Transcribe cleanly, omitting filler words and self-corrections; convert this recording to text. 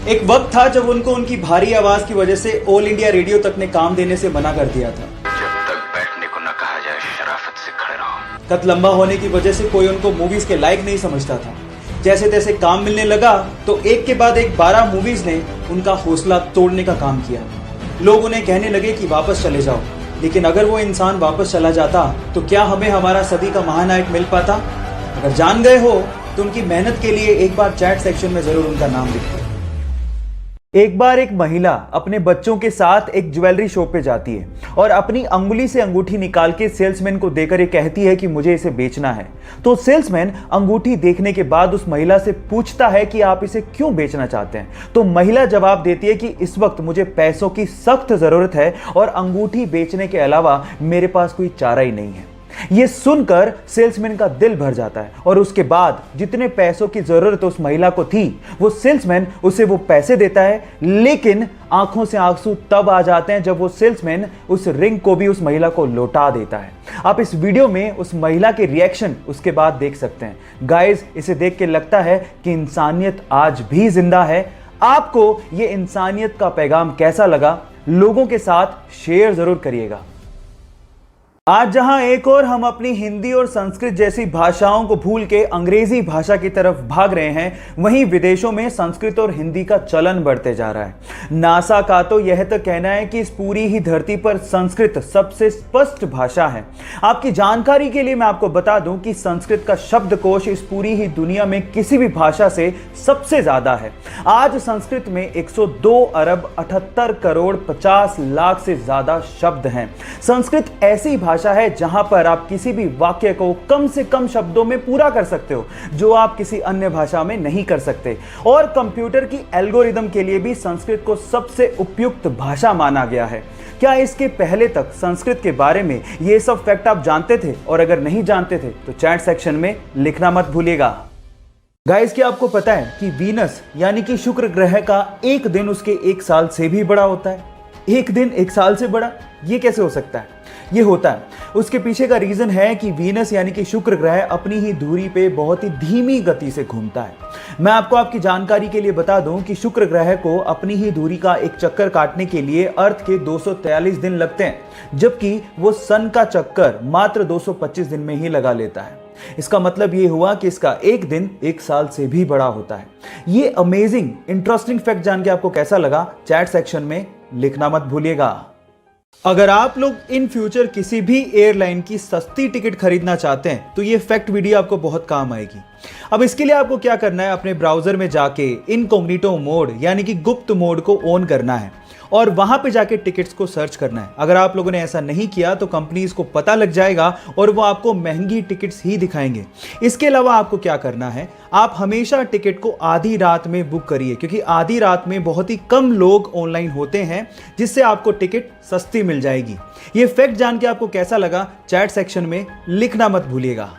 एक वक्त था जब उनको उनकी भारी आवाज की वजह से ऑल इंडिया रेडियो तक ने काम देने से मना कर दिया था। जब तक बैठने को न कहा जाए शराफत से खड़े रहो। कद लंबा होने की वजह से कोई उनको मूवीज के लायक नहीं समझता था। जैसे तैसे काम मिलने लगा तो एक के बाद एक 12 मूवीज ने उनका हौसला तोड़ने का काम किया। लोग उन्हें कहने लगे कि वापस चले जाओ, लेकिन अगर वो इंसान वापस चला जाता तो क्या हमें हमारा सदी का महानायक मिल पाता? अगर जान गए हो तो उनकी मेहनत के लिए एक बार चैट सेक्शन में जरूर उनका नाम लिखो। एक बार एक महिला अपने बच्चों के साथ एक ज्वेलरी शॉप पे जाती है और अपनी अंगुली से अंगूठी निकाल के सेल्समैन को देकर ये कहती है कि मुझे इसे बेचना है। तो सेल्समैन अंगूठी देखने के बाद उस महिला से पूछता है कि आप इसे क्यों बेचना चाहते हैं। तो महिला जवाब देती है कि इस वक्त मुझे पैसों की सख्त जरूरत है और अंगूठी बेचने के अलावा मेरे पास कोई चारा ही नहीं है। ये सुनकर सेल्समैन का दिल भर जाता है और उसके बाद जितने पैसों की जरूरत उस महिला को थी वो सेल्समैन उसे वो पैसे देता है, लेकिन आंखों से आंसू तब आ जाते हैं जब वो सेल्समैन उस रिंग को भी उस महिला को लौटा देता है। आप इस वीडियो में उस महिला के रिएक्शन उसके बाद देख सकते हैं। गाइस, इसे देख के लगता है कि इंसानियत आज भी जिंदा है। आपको ये इंसानियत का पैगाम कैसा लगा? लोगों के साथ शेयर जरूर करिएगा। आज जहां एक और हम अपनी हिंदी और संस्कृत जैसी भाषाओं को भूल के अंग्रेजी भाषा की तरफ भाग रहे हैं, वहीं विदेशों में संस्कृत और हिंदी का चलन बढ़ते जा रहा है। नासा का तो यह तक कहना है कि इस पूरी ही धरती पर संस्कृत सबसे स्पष्ट भाषा है। आपकी जानकारी के लिए मैं आपको बता दूं कि संस्कृत का शब्दकोश इस पूरी ही दुनिया में किसी भी भाषा से सबसे ज्यादा है। आज संस्कृत में 102 अरब 78 करोड़ 50 लाख से ज्यादा शब्द हैं। संस्कृत ऐसी भाषा है जहां पर आप किसी भी वाक्य को कम से कम शब्दों में पूरा कर सकते हो, जो आप किसी अन्य भाषा में नहीं कर सकते। और कंप्यूटर की एल्गोरिदम के लिए भी संस्कृत को सबसे उपयुक्त भाषा माना गया है। क्या इसके पहले तक संस्कृत के बारे में ये सब फैक्ट आप जानते थे? और अगर नहीं जानते थे तो चैट सेक्शन में लिखना मत भूलिएगा। गाइस, क्या आपको पता है कि वीनस यानी कि शुक्र ग्रह का एक दिन उसके एक साल से भी बड़ा होता है? एक दिन एक साल से बड़ा, ये कैसे हो सकता है? ये होता है, उसके पीछे का रीजन है कि वीनस यानी कि शुक्र ग्रह अपनी ही दूरी पे बहुत ही धीमी गति से घूमता है। मैं आपको आपकी जानकारी के लिए बता दूं कि शुक्र ग्रह को अपनी ही दूरी का एक चक्कर काटने के लिए अर्थ के 243 दिन लगते हैं, जबकि वो सन का चक्कर मात्र 225 दिन में ही लगा लेता है। इसका मतलब ये हुआ कि इसका एक दिन एक साल से भी बड़ा होता है। ये अमेजिंग इंटरेस्टिंग फैक्ट जान के आपको कैसा लगा? चैट सेक्शन में लिखना मत भूलिएगा। अगर आप लोग इन फ्यूचर किसी भी एयरलाइन की सस्ती टिकट खरीदना चाहते हैं तो ये फैक्ट वीडियो आपको बहुत काम आएगी। अब इसके लिए आपको क्या करना है, अपने ब्राउजर में जाके इनकॉग्निटो मोड यानी कि गुप्त मोड को ऑन करना है और वहां पे जाके टिकट्स को सर्च करना है। अगर आप लोगों ने ऐसा नहीं किया तो कंपनीज को पता लग जाएगा और वो आपको महंगी टिकट्स ही दिखाएंगे। इसके अलावा आपको क्या करना है, आप हमेशा टिकट को आधी रात में बुक करिए, क्योंकि आधी रात में बहुत ही कम लोग ऑनलाइन होते हैं, जिससे आपको टिकट सस्ती मिल जाएगी। ये फैक्ट जान के आपको कैसा लगा? चैट सेक्शन में लिखना मत भूलिएगा।